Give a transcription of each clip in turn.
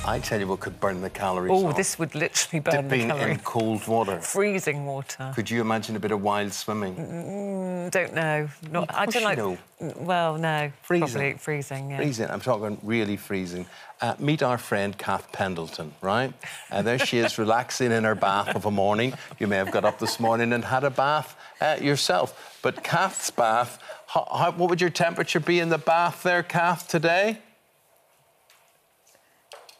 I tell you what could burn the calories Oh, off. this would literally burn the calories. Dipping in cold water. Freezing water. Could you imagine a bit of wild swimming? Don't know. Not. I don't like. Know. Well, no. Freezing. Probably freezing. Yeah. Freezing. I'm talking really freezing. Meet our friend Cath Pendleton, right? There she is, relaxing in her bath of a morning. You may have got up this morning and had a bath yourself. But Cath's bath, what would your temperature be in the bath there, Cath, today?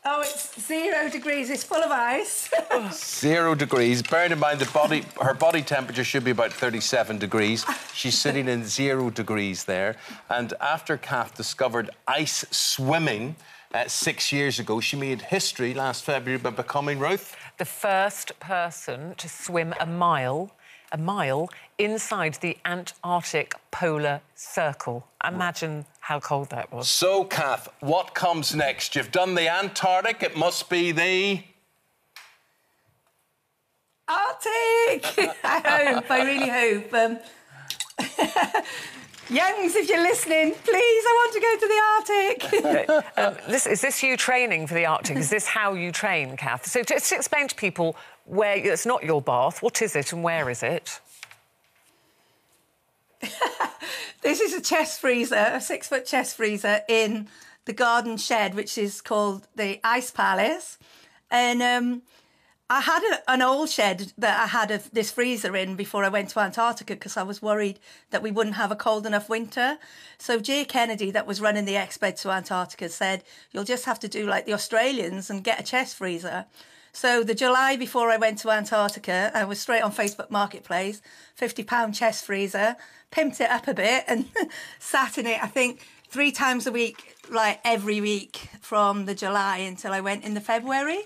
Oh, it's 0 degrees. It's full of ice. 0 degrees. Bearing in mind her body temperature should be about 37 degrees. She's sitting in 0 degrees there. And after Cath discovered ice swimming 6 years ago, she made history last February by becoming, Ruth? The first person to swim a mile inside the Antarctic polar circle. Imagine how cold that was. So, Cath, what comes next? You've done the Antarctic, it must be the... Arctic! I really hope. Youngs, if you're listening, please, I want to go to the Arctic. Is this you training for the Arctic? Is this how you train, Cath? So just explain to people where it's not your bath. What is it and where is it? This is a chest freezer, a 6-foot chest freezer in the garden shed, which is called the Ice Palace. And I had an old shed that I had this freezer in before I went to Antarctica because I was worried that we wouldn't have a cold enough winter. So Jay Kennedy, that was running the Exped to Antarctica, said, you'll just have to do like the Australians and get a chest freezer. So the July before I went to Antarctica, I was straight on Facebook Marketplace, £50 chest freezer, pimped it up a bit and sat in it, I think, 3 times a week, like every week from the July until I went in the February.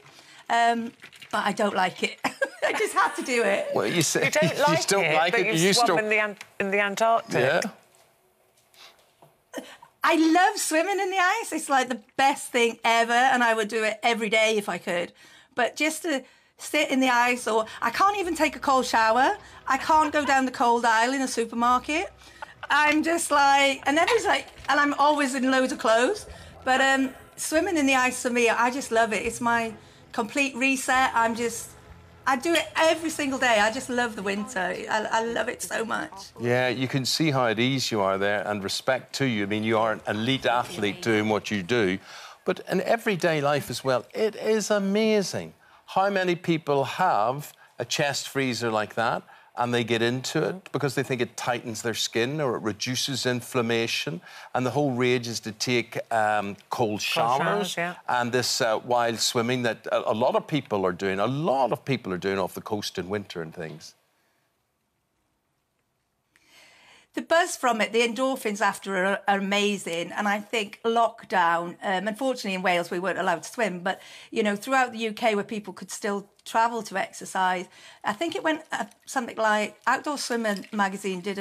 But I don't like it. I just had to do it. Well, you say you don't like you don't it, like but it. you swum in the Antarctic. Yeah. I love swimming in the ice. It's like the best thing ever, and I would do it every day if I could. But just to sit in the ice, or I can't even take a cold shower. I can't go down the cold aisle in a supermarket. I'm just like, and everybody's like, and I'm always in loads of clothes. But swimming in the ice for me, I just love it. It's my complete reset. I do it every single day. I just love the winter. I love it so much. Yeah, you can see how at ease you are there, and respect to you. I mean, you are an elite athlete doing what you do. But in everyday life as well, it is amazing how many people have a chest freezer like that and they get into it because they think it tightens their skin or it reduces inflammation. And the whole rage is to take cold showers. Yeah. And this wild swimming that a lot of people are doing. A lot of people are doing off the coast in winter and things. The buzz from it, the endorphins after are amazing. And I think lockdown, unfortunately in Wales we weren't allowed to swim, but, you know, throughout the UK where people could still travel to exercise, I think it went something like Outdoor Swimmer magazine did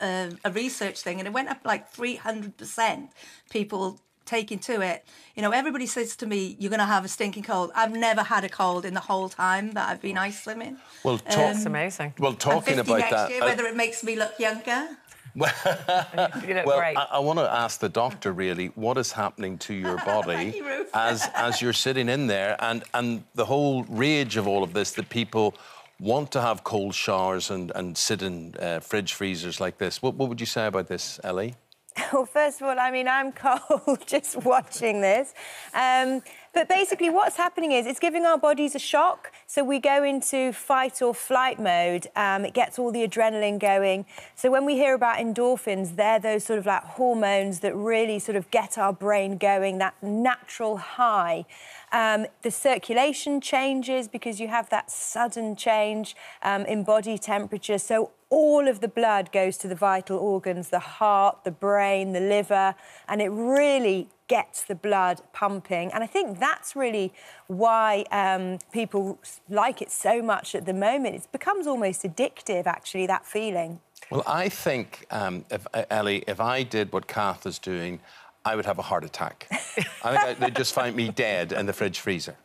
a research thing and it went up like 300% people taking to it. You know, everybody says to me, you're going to have a stinking cold. I've never had a cold in the whole time that I've been ice swimming. Well, that's amazing. Well, talking I'm 50 about next that... year, whether it makes me look younger... You look well, great. I want to ask the doctor, really, what is happening to your body as you're sitting in there and the whole rage of all of this, that people want to have cold showers and sit in fridge freezers like this. What would you say about this, Ellie? Well, first of all, I mean, I'm cold just watching this. But basically what's happening is it's giving our bodies a shock. So we go into fight or flight mode. It gets all the adrenaline going. So when we hear about endorphins, they're those sort of like hormones that really sort of get our brain going, that natural high. The circulation changes because you have that sudden change in body temperature. So all of the blood goes to the vital organs, the heart, the brain, the liver, and it really gets the blood pumping. And I think that's really why people like it so much at the moment. It becomes almost addictive, actually, that feeling. Well, I think, Ellie, if I did what Cath is doing, I would have a heart attack. I think they'd just find me dead in the fridge freezer.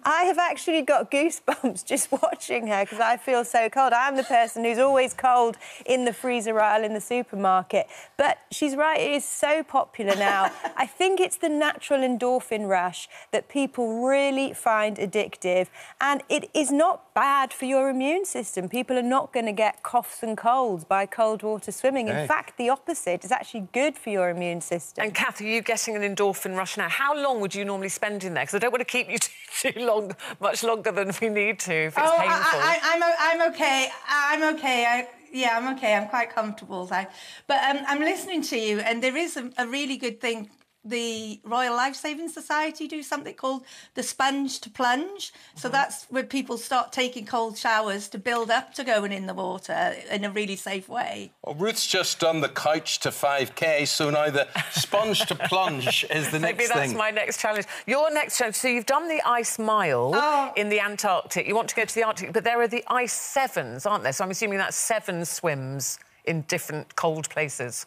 I have actually got goosebumps just watching her because I feel so cold. I'm the person who's always cold in the freezer aisle in the supermarket. But she's right, it is so popular now. I think it's the natural endorphin rush that people really find addictive, and it is not bad for your immune system. People are not going to get coughs and colds by cold water swimming. In fact, the opposite. It's actually good for your immune system. And Cath, are you getting an endorphin rush now? How long would you normally spend in there? Because I don't want to keep you too long, much longer than we need to if it's painful. I'm okay. I'm okay. I'm okay. I'm quite comfortable. But I'm listening to you, and there is a really good thing. The Royal Life Saving Society do something called the sponge to plunge. So that's where people start taking cold showers to build up to going in the water in a really safe way. Well, Ruth's just done the couch to 5K, so now the sponge to plunge is the next thing. Maybe that's my next challenge. Your next challenge, so you've done the ice mile in the Antarctic. You want to go to the Arctic, but there are the ice sevens, aren't there? So I'm assuming that's 7 swims in different cold places.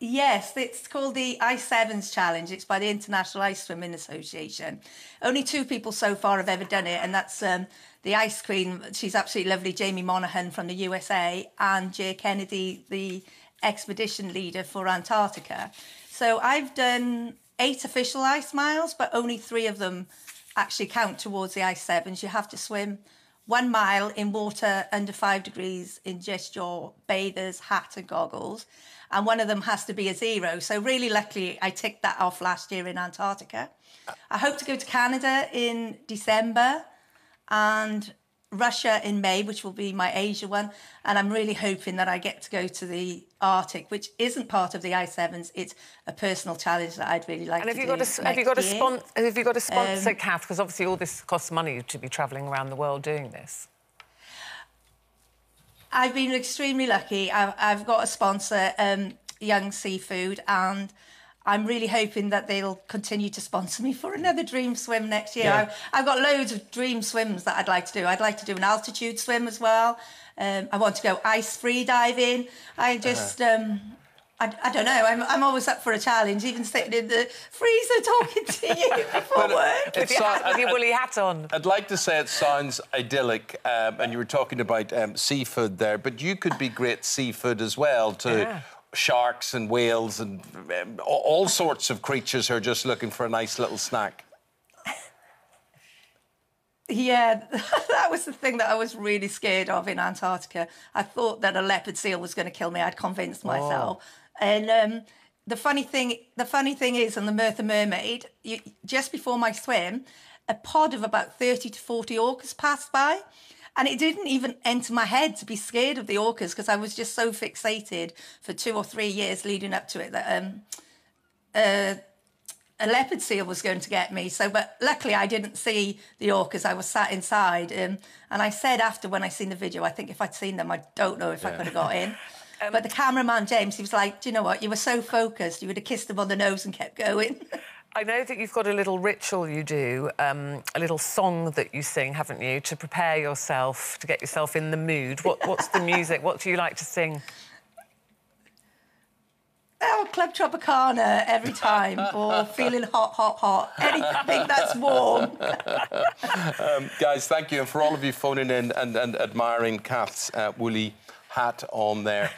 Yes, it's called the Ice Sevens Challenge. It's by the International Ice Swimming Association. Only 2 people so far have ever done it, and that's the Ice Queen. She's absolutely lovely, Jamie Monaghan from the USA, and Jay Kennedy, the expedition leader for Antarctica. So I've done 8 official ice miles, but only 3 of them actually count towards the Ice Sevens. You have to swim 1 mile in water under 5 degrees in just your bather's hat and goggles. And one of them has to be a 0. So really luckily, I ticked that off last year in Antarctica. I hope to go to Canada in December and Russia in May, which will be my Asia one. And I'm really hoping that I get to go to the Arctic, which isn't part of the Ice Sevens. It's a personal challenge that I'd really like to do. And have you got a sponsor, Cath? Because obviously all this costs money to be travelling around the world doing this. I've been extremely lucky. I've got a sponsor, Young Seafood, and I'm really hoping that they'll continue to sponsor me for another dream swim next year. Yeah. I've got loads of dream swims that I'd like to do. I'd like to do an altitude swim as well. I want to go ice free diving. I just... I don't know. I'm always up for a challenge, even sitting in the freezer talking to you before work. With your woolly hat on. I'd like to say it sounds idyllic, and you were talking about seafood there, but you could be great seafood as well to sharks and whales and all sorts of creatures who are just looking for a nice little snack. Yeah, that was the thing that I was really scared of in Antarctica. I thought that a leopard seal was going to kill me. I'd convinced myself. And the funny thing is, on the Merthyr Mermaid, just before my swim, a pod of about 30 to 40 orcas passed by. And it didn't even enter my head to be scared of the orcas because I was just so fixated for 2 or 3 years leading up to it that a leopard seal was going to get me. But luckily I didn't see the orcas. I was sat inside. And I said after, when I seen the video, I think if I'd seen them, I don't know if I could have got in. But the cameraman, James, he was like, do you know what? You were so focused. You would have kissed him on the nose and kept going. I know that you've got a little ritual you do, a little song that you sing, haven't you, to prepare yourself, to get yourself in the mood. What's the music? What do you like to sing? Oh, Club Tropicana every time, or Feeling Hot, Hot, Hot. Anything that's warm. Guys, thank you. And for all of you phoning in and admiring Cath's woolly hat on there,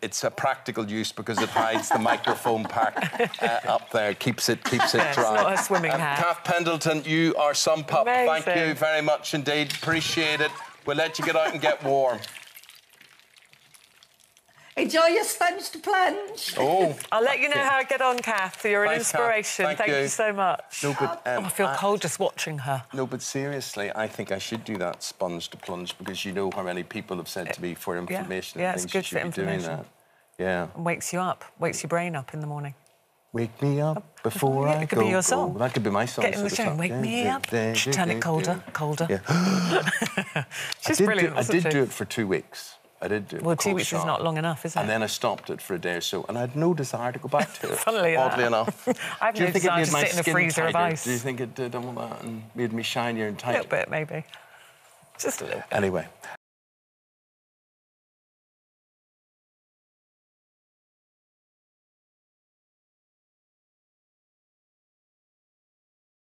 it's a practical use because it hides the microphone pack up there, keeps it dry. It's not a swimming hat. Cath Pendleton, you are some pup. Amazing. Thank you very much indeed. Appreciate it. We'll let you get out and get warm. Enjoy your sponge to plunge. Oh. I'll let you know how I get on, Cath. You're an inspiration. Cath. Thank you so much. No, but, I feel cold just watching her. No, but seriously, I think I should do that sponge to plunge because you know how many people have said to me for information and it's things good for you should be doing information. that. Yeah. And wakes you up, wakes your brain up in the morning. Wake me up before I go. It could be your song. Go. That could be my song. Get in the show. Wake me up. Turn it colder, colder. Yeah. She's brilliant. I did do it for 2 weeks. I did do it. Well, 2 weeks is not long enough, is it? And then I stopped it for a day or so, and I had no desire to go back to it. Funnily oddly enough. I have no desire to sit in a freezer of ice. Do you think it did all that and made me shinier and tighter? A little bit, maybe. Just a little bit. Anyway.